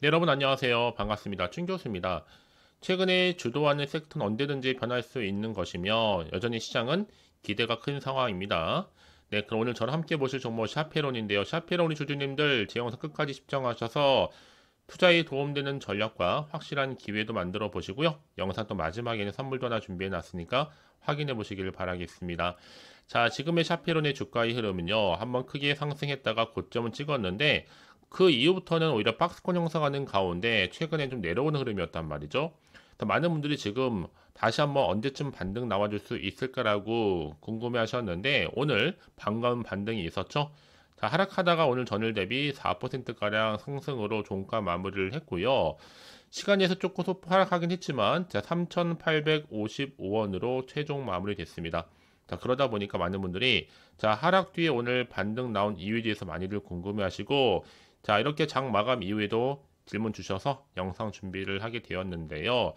네, 여러분 안녕하세요. 반갑습니다. 춘 교수입니다. 최근에 주도하는 섹터는 언제든지 변할 수 있는 것이며 여전히 시장은 기대가 큰 상황입니다. 네, 그럼 오늘 저랑 함께 보실 종목 샤페론인데요. 샤페론이 주주님들 제 영상 끝까지 시청하셔서 투자에 도움되는 전략과 확실한 기회도 만들어 보시고요. 영상 또 마지막에는 선물도 하나 준비해 놨으니까 확인해 보시기를 바라겠습니다. 자, 지금의 샤페론의 주가의 흐름은요. 한번 크게 상승했다가 고점을 찍었는데 그 이후부터는 오히려 박스권 형성하는 가운데 최근에 좀 내려오는 흐름이었단 말이죠. 많은 분들이 지금 다시 한번 언제쯤 반등 나와줄 수 있을까라고 궁금해 하셨는데 오늘 반가운 반등이 있었죠. 자, 하락하다가 오늘 전일 대비 4%가량 상승으로 종가 마무리를 했고요. 시간에서 조금 소폭 하락하긴 했지만 3,855원으로 최종 마무리됐습니다. 자, 그러다 보니까 많은 분들이 자, 하락 뒤에 오늘 반등 나온 이유에 대해서 많이들 궁금해 하시고 자, 이렇게 장 마감 이후에도 질문 주셔서 영상 준비를 하게 되었는데요.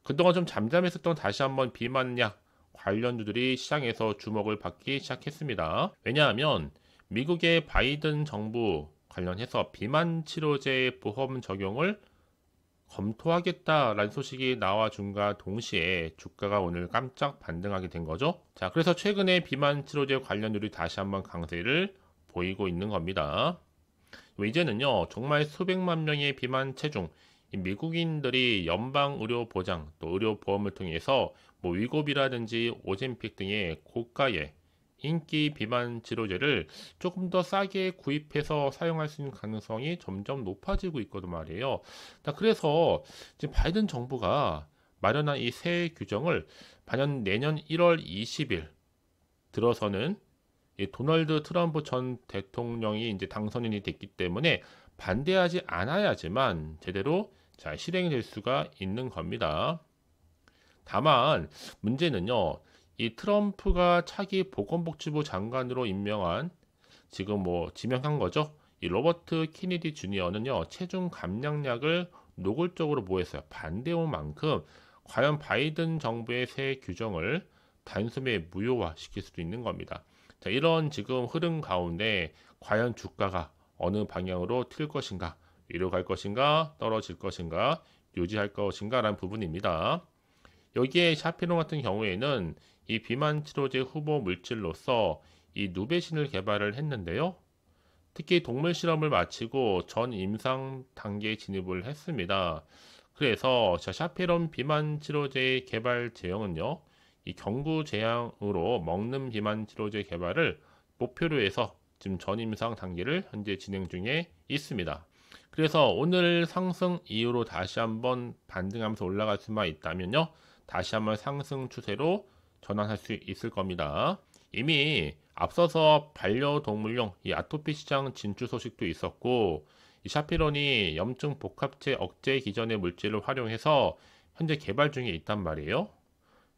그동안 좀 잠잠했었던 다시 한번 비만약 관련주들이 시장에서 주목을 받기 시작했습니다. 왜냐하면 미국의 바이든 정부 관련해서 비만 치료제 보험 적용을 검토하겠다라는 소식이 나와준과 동시에 주가가 오늘 깜짝 반등하게 된 거죠. 자, 그래서 최근에 비만 치료제 관련주들이 다시 한번 강세를 보이고 있는 겁니다. 이제는요, 정말 수백만 명의 비만 체중, 미국인들이 연방 의료 보장, 또 의료 보험을 통해서 뭐 위고비라든지 오젬픽 등의 고가의 인기 비만 치료제를 조금 더 싸게 구입해서 사용할 수 있는 가능성이 점점 높아지고 있거든 말이에요. 자, 그래서 지금 바이든 정부가 마련한 이 새 규정을 내년 1월 20일 들어서는 이 도널드 트럼프 전 대통령이 이제 당선인이 됐기 때문에 반대하지 않아야지만 제대로 잘 실행이 될 수가 있는 겁니다. 다만 문제는요. 이 트럼프가 차기 보건복지부 장관으로 임명한 지금 뭐 지명한 거죠. 이 로버트 케네디 주니어는요. 체중 감량약을 노골적으로 모했어요. 반대온 만큼 과연 바이든 정부의 새 규정을 단숨에 무효화시킬 수도 있는 겁니다. 자, 이런 지금 흐름 가운데 과연 주가가 어느 방향으로 튈 것인가, 위로 갈 것인가, 떨어질 것인가, 유지할 것인가 라는 부분입니다. 여기에 샤피론 같은 경우에는 이 비만 치료제 후보 물질로서 이 누베신을 개발을 했는데요. 특히 동물 실험을 마치고 전 임상 단계에 진입을 했습니다. 그래서 샤피론 비만 치료제 개발 제형은요. 이 경구 제형으로 먹는 비만 치료제 개발을 목표로 해서 지금 전임상 단계를 현재 진행 중에 있습니다. 그래서 오늘 상승 이후로 다시 한번 반등하면서 올라갈 수만 있다면요. 다시 한번 상승 추세로 전환할 수 있을 겁니다. 이미 앞서서 반려동물용 이 아토피 시장 진출 소식도 있었고 이 샤피론이 염증 복합체 억제 기전의 물질을 활용해서 현재 개발 중에 있단 말이에요.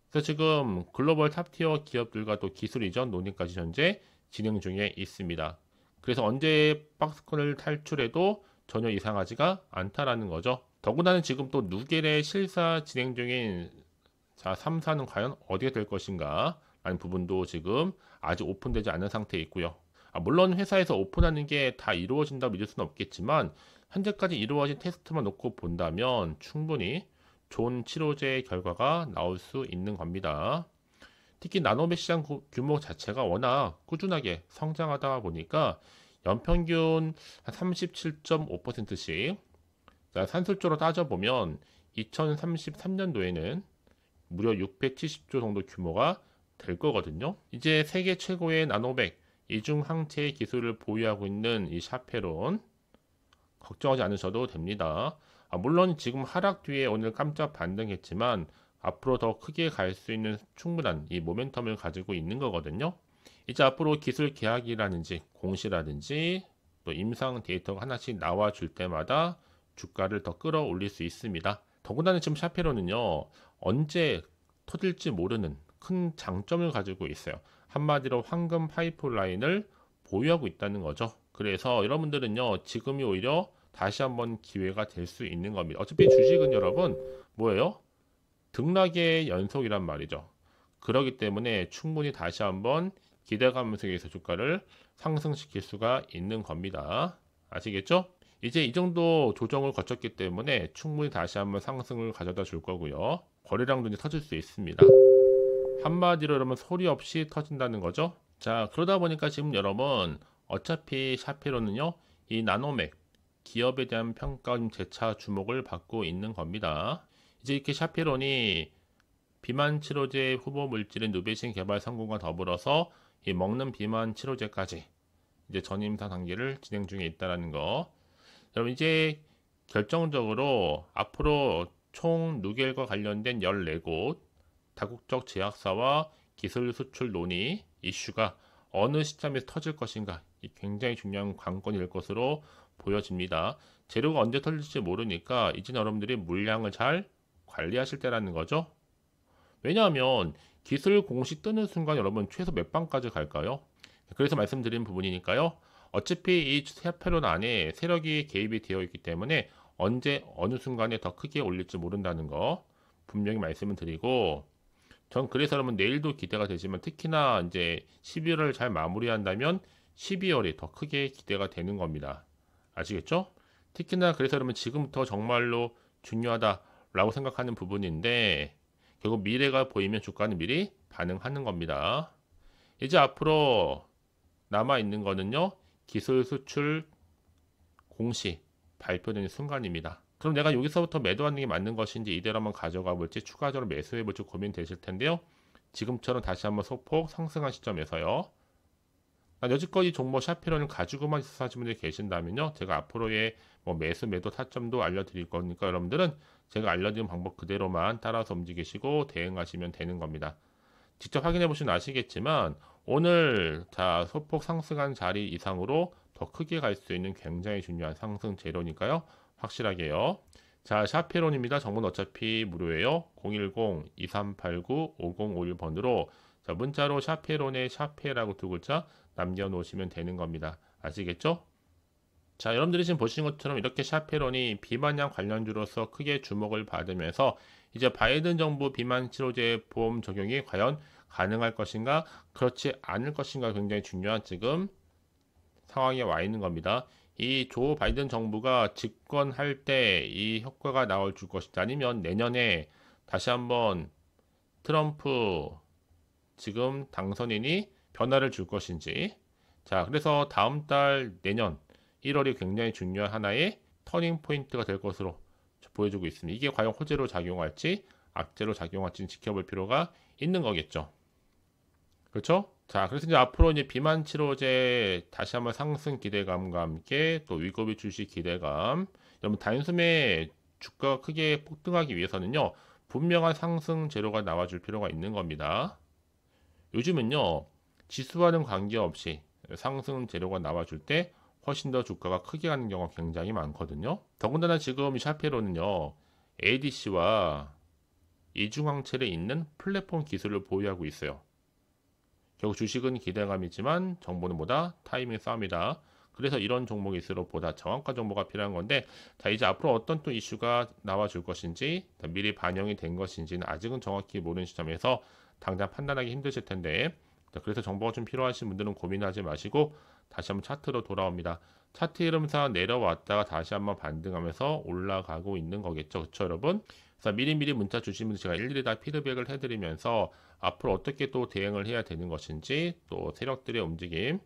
그래서 지금 글로벌 탑티어 기업들과 또 기술 이전 논의까지 현재 진행 중에 있습니다. 그래서 언제 박스권을 탈출해도 전혀 이상하지가 않다라는 거죠. 더군다나 지금 또 누겔의 실사 진행 중인 3사는 과연 어디가 될 것인가 라는 부분도 지금 아직 오픈되지 않은 상태에 있고요. 물론 회사에서 오픈하는 게 다 이루어진다고 믿을 수는 없겠지만 현재까지 이루어진 테스트만 놓고 본다면 충분히 좋은 치료제 결과가 나올 수 있는 겁니다. 특히 나노배 시장 규모 자체가 워낙 꾸준하게 성장하다 보니까 연평균 한 37.5%씩 산술적으로 따져보면 2033년도에는 무려 670조 정도 규모가 될 거거든요. 이제 세계 최고의 나노백 이중 항체 기술을 보유하고 있는 이 샤페론 걱정하지 않으셔도 됩니다. 물론 지금 하락 뒤에 오늘 깜짝 반등했지만 앞으로 더 크게 갈 수 있는 충분한 이 모멘텀을 가지고 있는 거거든요. 이제 앞으로 기술 계약이라든지 공시라든지 또 임상 데이터가 하나씩 나와줄 때마다 주가를 더 끌어올릴 수 있습니다. 더군다나 지금 샤페론은요 언제 터질지 모르는 큰 장점을 가지고 있어요. 한마디로 황금 파이프라인을 보유하고 있다는 거죠. 그래서 여러분들은요 지금이 오히려 다시 한번 기회가 될 수 있는 겁니다. 어차피 주식은 여러분 뭐예요? 등락의 연속이란 말이죠. 그렇기 때문에 충분히 다시 한번 기대감 속에서 주가를 상승시킬 수가 있는 겁니다. 아시겠죠? 이제 이 정도 조정을 거쳤기 때문에 충분히 다시 한번 상승을 가져다 줄 거고요. 거래량도 이제 터질 수 있습니다. 한마디로 여러분 소리 없이 터진다는 거죠. 자, 그러다 보니까 지금 여러분 어차피 샤페로는요, 이 나노맥 기업에 대한 평가 재차 주목을 받고 있는 겁니다. 이제 이렇게 샤페론이 비만 치료제 후보 물질인 누베신 개발 성공과 더불어서 이 먹는 비만 치료제까지 이제 전임사 단계를 진행 중에 있다라는 거. 여러분 이제 결정적으로 앞으로 총 누겔과 관련된 14곳 다국적 제약사와 기술 수출 논의 이슈가 어느 시점에서 터질 것인가, 굉장히 중요한 관건이 될 것으로 보여집니다. 재료가 언제 터질지 모르니까 이제 여러분들이 물량을 잘 관리하실 때라는 거죠. 왜냐하면 기술 공식 뜨는 순간 여러분 최소 몇 방까지 갈까요? 그래서 말씀드린 부분이니까요. 어차피 이 샤페론 안에 세력이 개입이 되어 있기 때문에 언제 어느 순간에 더 크게 올릴지 모른다는 거 분명히 말씀을 드리고, 전 그래서 여러분 내일도 기대가 되지만 특히나 이제 11월을 잘 마무리한다면 12월이 더 크게 기대가 되는 겁니다. 아시겠죠? 특히나 그래서 여러분 지금부터 정말로 중요하다라고 생각하는 부분인데, 결국 미래가 보이면 주가는 미리 반응하는 겁니다. 이제 앞으로 남아있는 거는요, 기술 수출 공시 발표되는 순간입니다. 그럼 내가 여기서부터 매도하는 게 맞는 것인지 이대로 한번 가져가 볼지 추가적으로 매수해 볼지 고민되실 텐데요. 지금처럼 다시 한번 소폭 상승한 시점에서요. 여지껏 종목 샤페론을 가지고만 사시는 분들이 계신다면요, 제가 앞으로의 뭐 매수 매도 타점도 알려드릴 거니까 여러분들은 제가 알려드린 방법 그대로만 따라서 움직이시고 대응하시면 되는 겁니다. 직접 확인해 보시면 아시겠지만 오늘 자 소폭 상승한 자리 이상으로 더 크게 갈 수 있는 굉장히 중요한 상승 재료니까요, 확실하게요. 자, 샤페론입니다. 정보는 어차피 무료예요. 010-2389-5051번으로 자, 문자로 샤페론의 샤페라고 두 글자 남겨놓으시면 되는 겁니다. 아시겠죠? 자, 여러분들이 지금 보시는 것처럼 이렇게 샤페론이 비만약 관련주로서 크게 주목을 받으면서 이제 바이든 정부 비만 치료제 보험 적용이 과연 가능할 것인가, 그렇지 않을 것인가 굉장히 중요한 지금 상황에 와 있는 겁니다. 이 조 바이든 정부가 집권할 때 이 효과가 나올 줄 것이다, 아니면 내년에 다시 한번 트럼프 지금 당선인이 변화를 줄 것인지. 자, 그래서 다음 달 내년 1월이 굉장히 중요한 하나의 터닝 포인트가 될 것으로 보여주고 있습니다. 이게 과연 호재로 작용할지 악재로 작용할지 지켜볼 필요가 있는 거겠죠. 그렇죠? 자, 그래서 이제 앞으로 이제 비만 치료제 다시 한번 상승 기대감과 함께 또 위고비 출시 기대감, 여러분 단숨에 주가가 크게 폭등하기 위해서는요, 분명한 상승 재료가 나와줄 필요가 있는 겁니다. 요즘은요, 지수와는 관계없이 상승 재료가 나와줄 때 훨씬 더 주가가 크게 가는 경우가 굉장히 많거든요. 더군다나 지금 샤페로는요, ADC와 이중항체를 잇는 플랫폼 기술을 보유하고 있어요. 결국 주식은 기대감이지만 정보는 보다 타이밍 싸움이다. 그래서 이런 종목일수록 보다 정확한 정보가 필요한 건데, 자, 이제 앞으로 어떤 또 이슈가 나와줄 것인지, 미리 반영이 된 것인지는 아직은 정확히 모르는 시점에서 당장 판단하기 힘드실 텐데, 자, 그래서 정보가 좀 필요하신 분들은 고민하지 마시고 다시 한번 차트로 돌아옵니다. 차트 흐름상 내려왔다가 다시 한번 반등하면서 올라가고 있는 거겠죠. 그렇죠, 여러분? 그래서 미리미리 문자 주시면 제가 일일이 다 피드백을 해드리면서 앞으로 어떻게 또 대응을 해야 되는 것인지, 또 세력들의 움직임,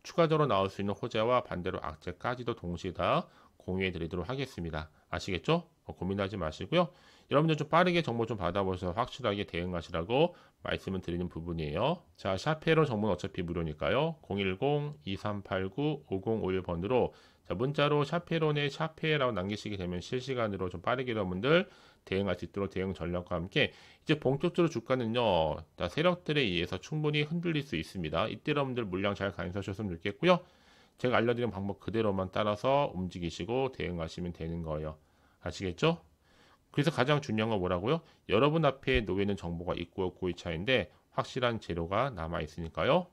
추가적으로 나올 수 있는 호재와 반대로 악재까지도 동시에 다 공유해 드리도록 하겠습니다. 아시겠죠? 고민하지 마시고요. 여러분들 좀 빠르게 정보 좀 받아보셔서 확실하게 대응하시라고 말씀을 드리는 부분이에요. 자, 샤페론 정보는 어차피 무료니까요. 010-2389-5051번으로 자, 문자로 샤페론의 샤페라고 남기시게 되면 실시간으로 좀 빠르게 여러분들 대응할 수 있도록 대응 전략과 함께 이제 본격적으로 주가는요, 세력들에 의해서 충분히 흔들릴 수 있습니다. 이때 여러분들 물량 잘 간수하셨으면 좋겠고요. 제가 알려드린 방법 그대로만 따라서 움직이시고 대응하시면 되는 거예요. 아시겠죠? 그래서 가장 중요한 건 뭐라고요? 여러분 앞에 놓여있는 정보가 있고 없고의 차이인데 확실한 재료가 남아 있으니까요.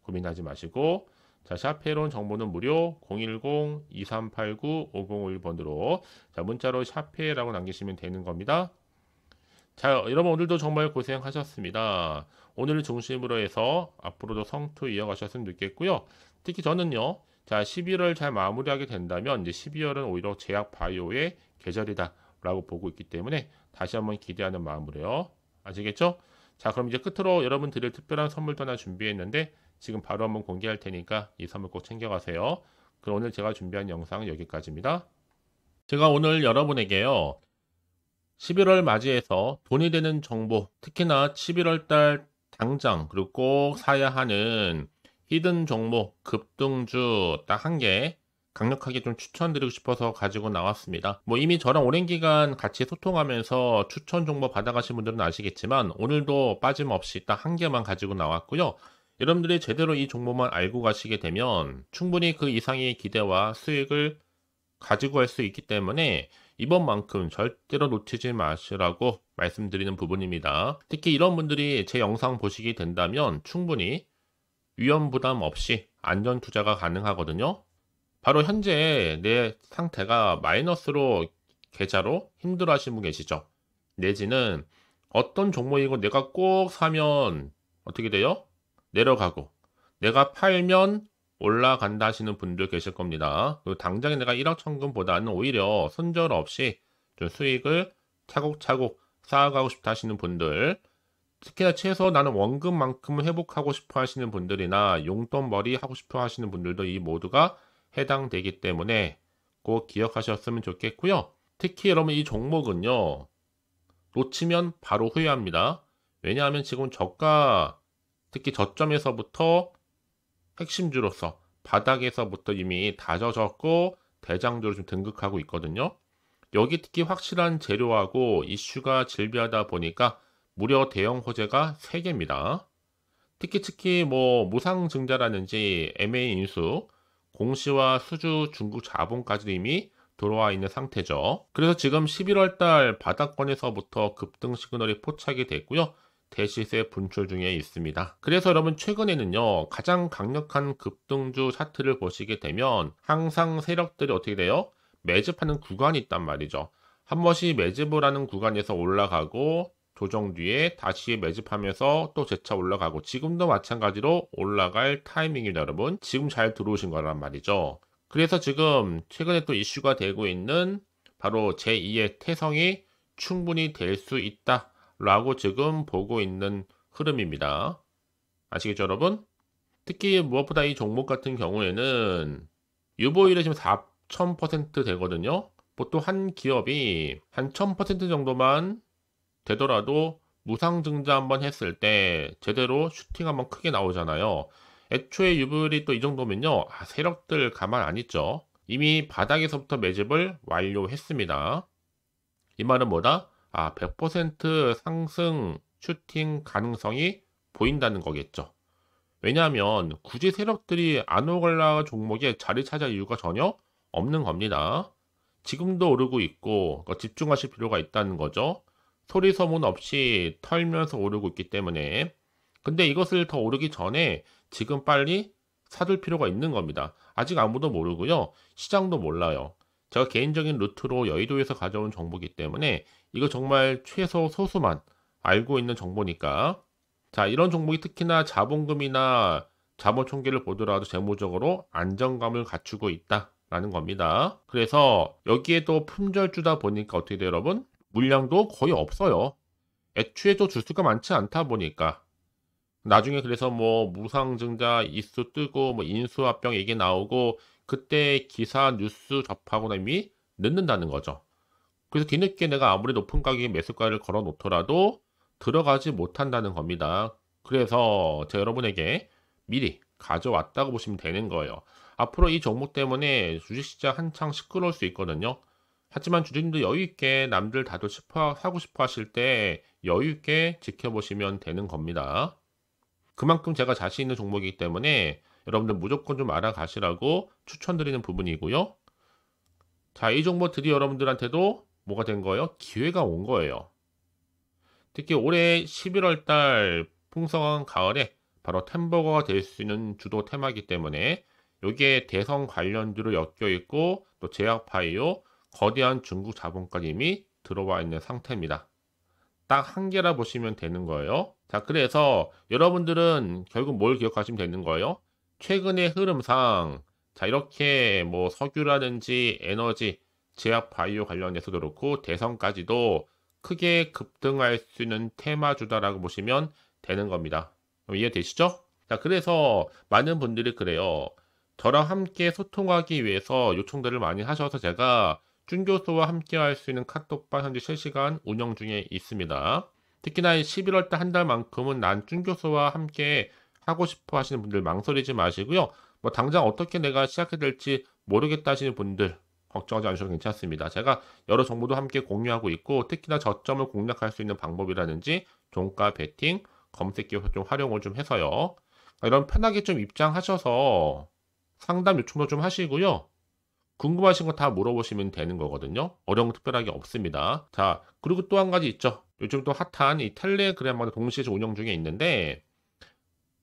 고민하지 마시고, 자, 샤페론 정보는 무료 010-2389-5051번으로 자, 문자로 샤페라고 남기시면 되는 겁니다. 자, 여러분 오늘도 정말 고생하셨습니다. 오늘을 중심으로 해서 앞으로도 성투 이어가셨으면 좋겠고요. 특히 저는요, 자, 11월 잘 마무리하게 된다면 이제 12월은 오히려 제약 바이오의 계절이다라고 보고 있기 때문에 다시 한번 기대하는 마음으로요. 아시겠죠? 자, 그럼 이제 끝으로 여러분 드릴 특별한 선물도 하나 준비했는데 지금 바로 한번 공개할 테니까 이 선물 꼭 챙겨가세요. 그럼 오늘 제가 준비한 영상은 여기까지입니다. 제가 오늘 여러분에게요. 11월 맞이해서 돈이 되는 정보, 특히나 11월 달 당장 그리고 꼭 사야 하는 히든 종목, 급등주 딱 한 개 강력하게 좀 추천드리고 싶어서 가지고 나왔습니다. 뭐 이미 저랑 오랜 기간 같이 소통하면서 추천 정보 받아가신 분들은 아시겠지만 오늘도 빠짐없이 딱 한 개만 가지고 나왔고요. 여러분들이 제대로 이 정보만 알고 가시게 되면 충분히 그 이상의 기대와 수익을 가지고 갈 수 있기 때문에 이번만큼 절대로 놓치지 마시라고 말씀드리는 부분입니다. 특히 이런 분들이 제 영상 보시게 된다면 충분히 위험 부담 없이 안전 투자가 가능하거든요. 바로 현재 내 상태가 마이너스로 계좌로 힘들어 하시는 분 계시죠? 내지는 어떤 종목이고 내가 꼭 사면 어떻게 돼요? 내려가고 내가 팔면 올라간다 하시는 분들 계실 겁니다. 그리고 당장에 내가 1억 천금보다는 오히려 손절 없이 좀 수익을 차곡차곡 쌓아가고 싶다 하시는 분들, 특히나 최소 나는 원금만큼은 회복하고 싶어 하시는 분들이나 용돈벌이 하고 싶어 하시는 분들도 이 모두가 해당되기 때문에 꼭 기억하셨으면 좋겠고요. 특히 여러분 이 종목은요. 놓치면 바로 후회합니다. 왜냐하면 지금 저가 특히 저점에서부터 핵심주로서 바닥에서부터 이미 다져졌고 대장주로 좀 등극하고 있거든요. 여기 특히 확실한 재료하고 이슈가 질비하다 보니까 무려 대형 호재가 3개입니다. 특히 뭐 무상증자라든지 M&A 인수, 공시와 수주 중국 자본까지 이미 들어와 있는 상태죠. 그래서 지금 11월 달 바닥권에서부터 급등 시그널이 포착이 됐고요. 대시세 분출 중에 있습니다. 그래서 여러분 최근에는요. 가장 강력한 급등주 차트를 보시게 되면 항상 세력들이 어떻게 돼요? 매집하는 구간이 있단 말이죠. 한 번씩 매집을 하는 구간에서 올라가고 조정 뒤에 다시 매집하면서 또 재차 올라가고 지금도 마찬가지로 올라갈 타이밍입니다. 여러분 지금 잘 들어오신 거란 말이죠. 그래서 지금 최근에 또 이슈가 되고 있는 바로 제2의 태성이 충분히 될 수 있다 라고 지금 보고 있는 흐름입니다. 아시겠죠 여러분? 특히 무엇보다 이 종목 같은 경우에는 유보율이 지금 4,000% 되거든요. 보통 한 기업이 한 1,000% 정도만 되더라도 무상증자 한번 했을 때 제대로 슈팅 한번 크게 나오잖아요. 애초에 유보율이 또 이 정도면요. 세력들 가만 안 있죠. 이미 바닥에서부터 매집을 완료했습니다. 이 말은 뭐다? 100% 상승 슈팅 가능성이 보인다는 거겠죠. 왜냐하면 굳이 세력들이 아노글라 종목에 자리 찾을 이유가 전혀 없는 겁니다. 지금도 오르고 있고 집중하실 필요가 있다는 거죠. 소리 소문 없이 털면서 오르고 있기 때문에. 근데 이것을 더 오르기 전에 지금 빨리 사둘 필요가 있는 겁니다. 아직 아무도 모르고요. 시장도 몰라요. 제가 개인적인 루트로 여의도에서 가져온 정보이기 때문에 이거 정말 최소 소수만 알고 있는 정보니까. 자, 이런 종목이 특히나 자본금이나 자본 총계를 보더라도 재무적으로 안정감을 갖추고 있다라는 겁니다. 그래서 여기에 또 품절주다 보니까 어떻게 돼요, 여러분? 물량도 거의 없어요. 애초에 또 주수가 많지 않다 보니까. 나중에 그래서 뭐 무상증자 이슈 뜨고 뭐 인수합병 얘기 나오고 그때 기사 뉴스 접하고 이미 늦는다는 거죠. 그래서 뒤늦게 내가 아무리 높은 가격에 매수가를 걸어 놓더라도 들어가지 못한다는 겁니다. 그래서 제가 여러분에게 미리 가져왔다고 보시면 되는 거예요. 앞으로 이 종목 때문에 주식시장 한창 시끄러울 수 있거든요. 하지만 주주님도 여유있게 남들 다들 하고 싶어 하실 때 여유있게 지켜보시면 되는 겁니다. 그만큼 제가 자신 있는 종목이기 때문에 여러분들 무조건 좀 알아가시라고 추천드리는 부분이고요. 자, 이 종목 드디어 여러분들한테도 뭐가 된 거예요? 기회가 온 거예요. 특히 올해 11월 달 풍성한 가을에 바로 템버거가 될 수 있는 주도 테마이기 때문에 여기에 대성 관련주로 엮여 있고 또 제약바이오, 거대한 중국 자본까지 이미 들어와 있는 상태입니다. 딱 한 개라 보시면 되는 거예요. 자, 그래서 여러분들은 결국 뭘 기억하시면 되는 거예요? 최근의 흐름상 자, 이렇게 뭐 석유라든지 에너지, 제약 바이오 관련해서도 그렇고 대선까지도 크게 급등할 수 있는 테마주다라고 보시면 되는 겁니다. 이해되시죠? 자, 그래서 많은 분들이 그래요. 저랑 함께 소통하기 위해서 요청들을 많이 하셔서 제가 준교수와 함께 할 수 있는 카톡방 현재 실시간 운영 중에 있습니다. 특히나 11월 달 한 달만큼은 난 준교수와 함께 하고 싶어 하시는 분들 망설이지 마시고요. 뭐 당장 어떻게 내가 시작해야 될지 모르겠다 하시는 분들 걱정하지 않으셔도 괜찮습니다. 제가 여러 정보도 함께 공유하고 있고 특히나 저점을 공략할 수 있는 방법이라든지 종가 베팅, 검색 기업 좀 활용을 좀 해서요. 이런 편하게 좀 입장하셔서 상담 요청도 좀 하시고요. 궁금하신 거 다 물어보시면 되는 거거든요. 어려운 거 특별하게 없습니다. 자, 그리고 또 한 가지 있죠. 요즘 또 핫한 이 텔레그램과도 동시에 운영 중에 있는데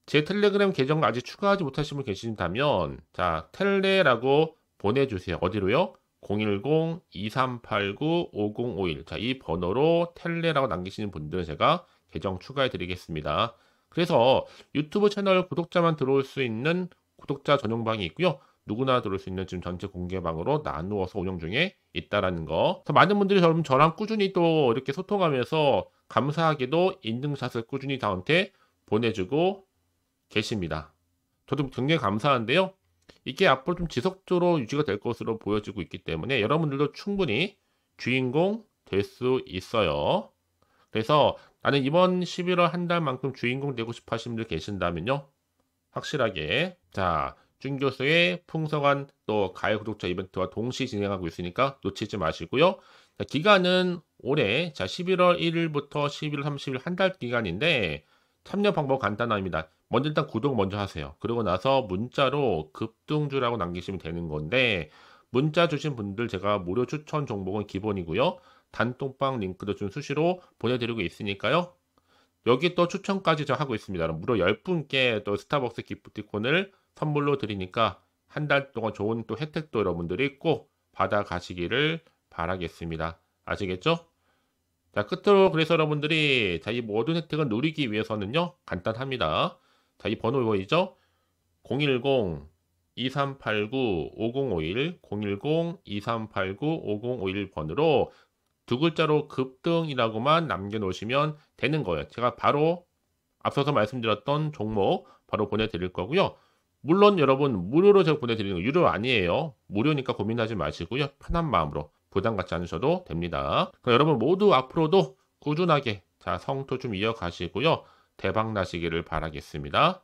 제 텔레그램 계정 아직 추가하지 못하신 분 계신다면 자, 텔레라고 보내주세요. 어디로요? 010-2389-5051. 자, 이 번호로 텔레라고 남기시는 분들은 제가 계정 추가해 드리겠습니다. 그래서 유튜브 채널 구독자만 들어올 수 있는 구독자 전용방이 있고요. 누구나 들어올 수 있는 지금 전체 공개방으로 나누어서 운영 중에 있다라는 거. 많은 분들이 저랑 꾸준히 또 이렇게 소통하면서 감사하게도 인증샷을 꾸준히 저한테 보내주고 계십니다. 저도 굉장히 감사한데요. 이게 앞으로 좀 지속적으로 유지가 될 것으로 보여지고 있기 때문에 여러분들도 충분히 주인공 될 수 있어요. 그래서 나는 이번 11월 한 달만큼 주인공 되고 싶어 하시는 분들 계신다면요. 확실하게 자, 준교수의 풍성한 또 가을 구독자 이벤트와 동시 진행하고 있으니까 놓치지 마시고요. 자, 기간은 올해 자 11월 1일부터 11월 30일 한 달 기간인데 참여 방법 간단합니다. 먼저 일단 구독 먼저 하세요. 그리고 나서 문자로 급등주라고 남기시면 되는 건데 문자 주신 분들 제가 무료 추천 종목은 기본이고요. 단톡방 링크도 좀 수시로 보내드리고 있으니까요. 여기 또 추천까지 저 하고 있습니다. 무려 10분께 또 스타벅스 기프티콘을 선물로 드리니까 한 달 동안 좋은 또 혜택도 여러분들이 꼭 받아 가시기를 바라겠습니다. 아시겠죠? 자, 끝으로 그래서 여러분들이 자, 이 모든 혜택을 누리기 위해서는요. 간단합니다. 자, 이 번호 이거이죠? 010-2389-5051 010-2389-5051 번호로 두 글자로 급등이라고만 남겨놓으시면 되는 거예요. 제가 바로 앞서서 말씀드렸던 종목 바로 보내드릴 거고요. 물론 여러분 무료로 제가 보내드리는 거 유료 아니에요. 무료니까 고민하지 마시고요. 편한 마음으로 부담 갖지 않으셔도 됩니다. 그럼 여러분 모두 앞으로도 꾸준하게 자 성토 좀 이어가시고요. 대박 나시기를 바라겠습니다.